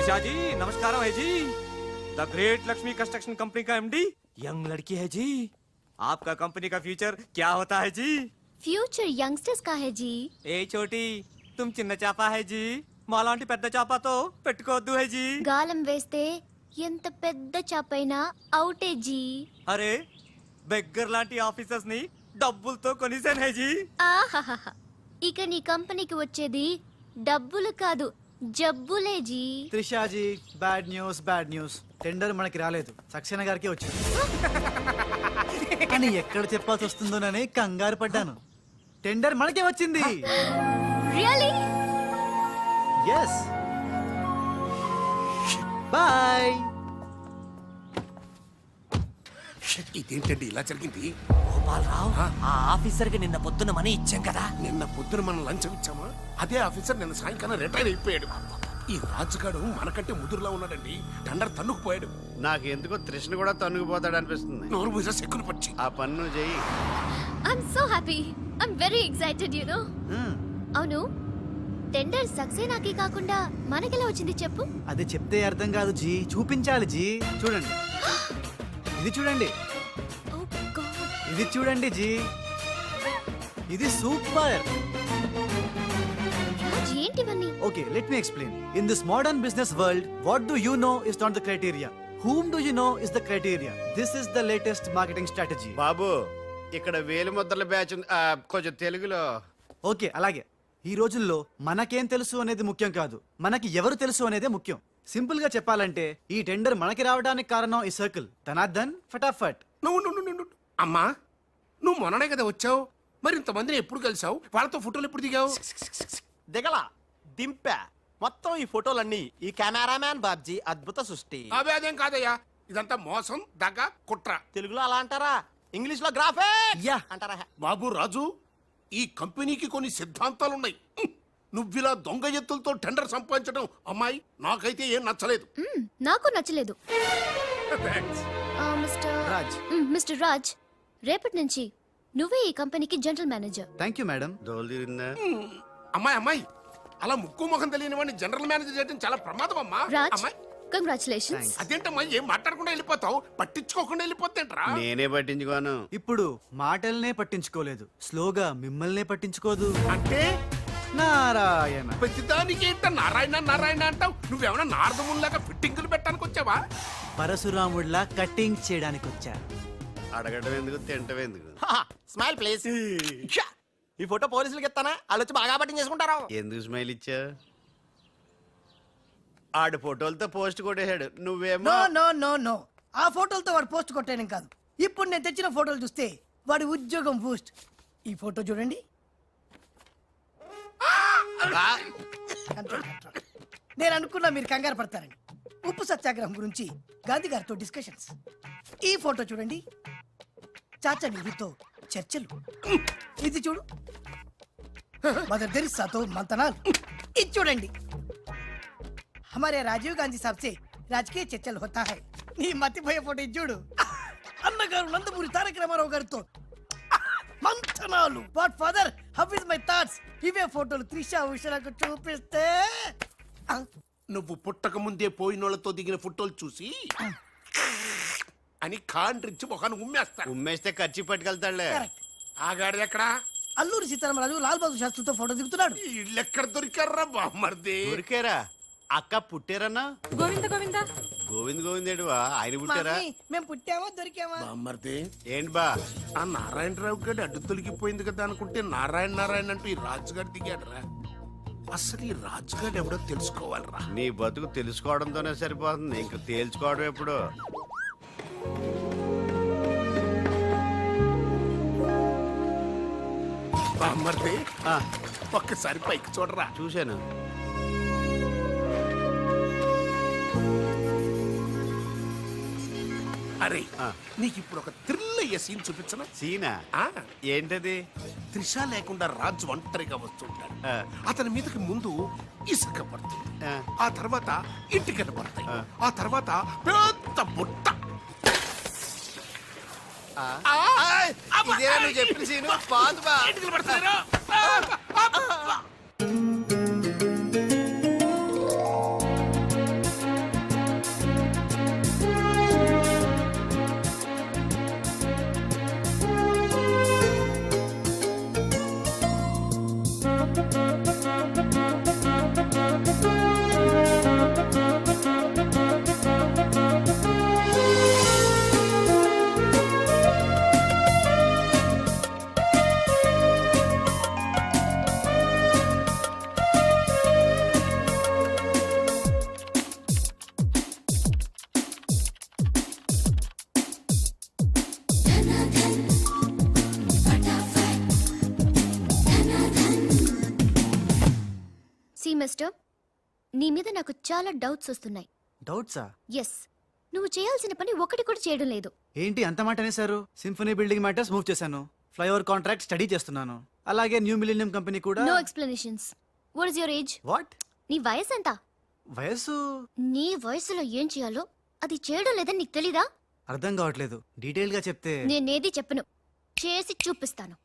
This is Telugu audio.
निशा जी नमस्कार है जी। The great Lakshmi construction company का एमडी यंग लड़की है जी। आपका कंपनी का फ्यूचर क्या होता है जी? ఫ్యూచర్ యంగ్స్టర్స్ కా హై జీ. ఏ చోటి तुम చిన్న చాపా है जी, మాలాంటి పెద్ద చాపాతో పెట్టుకోవద్దు है जी. గాలం వేస్తే ఎంత పెద్ద చాపైనా అవుటే జీ. అరే బెగ్గర్ లాంటి ఆఫీసర్స్ ని డబ్బులతో కొనిసాను है जी. ఆహాహా, ఇక నీ కంపెనీకి వచ్చేది డబ్బులు కాదు జబ్బులే జీ. త్రిషాజీ బ్యాడ్ న్యూస్ టెండర్ మనకి రాలేదు, సక్సేనా గారికి వచ్చింది. కానీ ఎక్కడ చెప్పాల్సి వస్తుందోనని కంగారు పడ్డాను. టెండర్ మనకే వచ్చింది. రియల్లీ? ఎస్. బాయ్. ఇదేంటండి ఇలా జరిగింది? గోపాలరావు, ఆ ఆఫీసర్ కి నిన్న పొద్దున మనీ ఇచ్చాం కదా. నిన్న పొద్దున మనం లంచం ఇచ్చామా? అదే ఆఫీసర్ నిన్న సాయంకాలం రిటైర్ అయిపోయాడు. ఈ రాజుగాడు మనకంటే ముదురులా ఉన్నాడండి. టండర్ తన్నుకుపోయాడు. నాకు ఎందుకో తృష్ణ కూడా తన్నుకుపోతాడు అనిపిస్తుంది. నోరు పూజ సెక్కులు పచ్చి ఆ పన్ను చెయ్యి. I'm so happy. I'm very excited you know. అవును, టెండర్ సక్సేనాకి కాకుండా మనకెలా వచ్చింది చెప్పు? అది చెప్తే అర్థం కాదు జీ, చూపించాలి జీ. చూడండి, ఇది చూడండి, ఓ గాడ్, ఇది చూడండి జీ, ఇది సూపర్. రాజ్ ఏంటివన్నీ? Okay, let me explain. In this modern business world, what do you know is not the criteria, whom do you know is the criteria. This is the latest marketing strategy. బాబు, ఇక్కడ వేలు ముద్రల బ్యాచ్ ఉంది. కొంచెం తెలుగులో. ఓకే, అలాగే. ఈ రోజుల్లో మనకేం తెలుసు అనేది ముఖ్యం కాదు, మనకి ఎవరు తెలుసు అనేదే ముఖ్యం. సింపుల్ గా చెప్పాలంటే ఈ టెండర్ మనకి రావడానికి కారణం ఈ సర్కిల్. ధనార్దన్ ఫటాఫట్. నువ్వు అమ్మా, నువ్వు మొన్ననే కదా వచ్చావు. మరి ఇంతమందిని ఎప్పుడు కలిసావు? వాళ్ళతో ఫోటోలు ఎప్పుడు దిగావు? దిగల దింపా. మొత్తం ఈ ఫోటోలన్నీ ఈ కెమెరామ్యాన్ బాబ్జీ అద్భుత సృష్టి. అవే అదేం కాదయ్యా, ఇదంతా మోసం, దగ్గ, కుట్ర. తెలుగులో అలా అంటారా? ఇంగ్లీష్ లో గ్రాఫే యా అంటారా? బాబు రాజు, ఈ కంపెనీకి కొన్ని సిద్ధాంతాలున్నాయి. నువ్విలా దొంగ ఎత్తులతో టెండర్ సంపాదించడం అమ్మాయి నాకైతే ఏం నచ్చలేదు. నాకు నచ్చలేదు. Thanks. రాజ్. మిస్టర్ రాజ్, రేపటి నుంచి నువ్వే ఈ కంపెనీకి general manager. Thank you madam. దోలు తిరిందా? అమ్మాయి అలా ముక్కు ముఖం తెలియని వాడిని జనరల్ మేనేజర్ చేయడం చాలా ప్రమాదం అమ్మా. రాజ్, అమ్మాయి కంగ్రాచులేషన్స్. అదేంటమ్మా, ఏం మాట్లాడకుండా వెళ్ళిపోతావు? పట్టించుకోకుండా వెళ్ళిపోతేంట్రా? నేనే పట్టించుకోను. ఇప్పుడు మాటల్నే పట్టించుకోలేదు, స్లోగా మిమ్మల్నే పట్టించుకోదు. అంటే నారాయణ. ప్రతిదానికి ఏంట నారాయణ నారాయణ అంటావు? నువ్వేమన్నా నారదముల్లాగా ఫిట్టింగులు పెట్టడానికి వచ్చావా? పరశురాముడిలా కటింగ్ చేయడానికి వచ్చా. అడగడం ఎందుకు, తింటం ఎందుకు? Smile please. ఈ ఫోటో పోలీసులకి ఇస్తానా? వాళ్ళు వచ్చి బాగా పట్టింగ్ చేసుకుంటారు. ఎందుకు స్మైల్ ఇచ్చా? ఆడు ఫోటోలతో పోస్ట్ కొట్టేశాడు, నువ్వేమో. నో నో నో నో, ఆ ఫోటోలతో వాడు పోస్ట్ కొట్టేయడం కాదు. ఇప్పుడు నేను తెచ్చిన ఫోటోలు చూస్తే వాడి ఉద్యోగం బూస్ట్. ఈ ఫోటో చూడండి. Control, control. నేను అనుకున్నా మీరు కంగారు పడతారని. ఉప్పు సత్యాగ్రహం గురించి గాంధీ గారితో డిస్కషన్స్. ఈ ఫోటో చూడండి, చాచా నెహ్రూతో చర్చలు. ఇది చూడు, మదర్ తెరిసాతో మంతనాలు. ఇది చూడండి, हमारे राजीव गांधी साहब से राजकीय चर्चल होता है. నీ మతిపోయే ఫోటో ఇది చూడు, అన్నగారు నందమూరి తారక రామారావు గారితో మంతనాలు. What father, how is my thoughts? ఇవే ఫోటోలు త్రిషా ఉషలకు చూపిస్తే నువ్వు పుట్టక ముందే పోయినోళ్లతో దిగిన ఫోటోలు చూసి అని కాండ్రించి మొహాన్ని ఉమ్మేస్తా. ఉమ్మేస్తే ఖర్చు పట్టుకెళ్తాడులే. ఆగాడు ఎక్కడా? అల్లూరి సీతారామరాజు లాల్ బహదూర్ శాస్త్రితో ఫోటో దిగుతున్నాడు. వీళ్ళెక్కడ దొరికారా బామ్మర్ది? దొరికారా? అక్క పుట్టారన్నా? గోవింద గోవింద గోవింద్ గోవిందేడువా? ఆయన పుట్టారా? మమ్మీ, మేము పుట్టామా దొరికామా? బామ్మర్ది, ఏంటి బా? ఆ నారాయణరావు గారి అడ్డు తొలగిపోయింది కదా అనుకుంటే నారాయణ నారాయణ అంటూ ఈ రాజుగారు దిగాడరా. అసలు ఈ రాజుగారు ఎవడో తెలుసుకోవాలరా. నీ బతుకు తెలుసుకోవడంతోనే సరిపోతుంది, ఇంక తేల్చుకోవడం ఎప్పుడు? బామ్మర్ది, ఒక్కసారి పైకి చూడరా. చూశాను. అరే, నీకు ఇప్పుడు ఒక థ్రిల్ అయ్యే సీన్ చూపించనా? సీనా? ఏంటది? త్రిష లేకుండా రాజు ఒంటరిగా వస్తుంటాడు. అతని మీదకి ముందు ఇసుక పడుతుంది, ఆ తర్వాత ఇటుకలు పడతాయి, ఆ తర్వాత పెద్ద బుట్ట. ఇదేనా నువ్వు చెప్పిన సీను? పాదు బా. ఇటుకలు పడతాయిరా. సి మిస్టర్, నీ మీద నాకు చాలా డౌట్స్ వస్తున్నాయి. డౌట్సా? ఎస్, నువ్వు చేయాల్సిన పని ఒకటి కూడా చేయడం లేదు. ఏంటి అంత మాట అనేసారు? సింఫనీ బిల్డింగ్ మ్యాటర్స్ మూవ్ చేశాను, ఫ్లైఓవర్ కాంట్రాక్ట్ స్టడీ చేస్తున్నాను, అలాగే న్యూ మిలీనియం కంపెనీ కూడా. No explanations. What is your age? What? నీ వయసు ఎంత? వయసు నీ వయసులో ఏం చేయాలో అది చేయడం లేదని నీకు తెలీదా? అర్థం కావట్లేదు, డీటెయిల్ గా చెప్తే. నేనేది చెప్పను, చేసి చూపిస్తాను.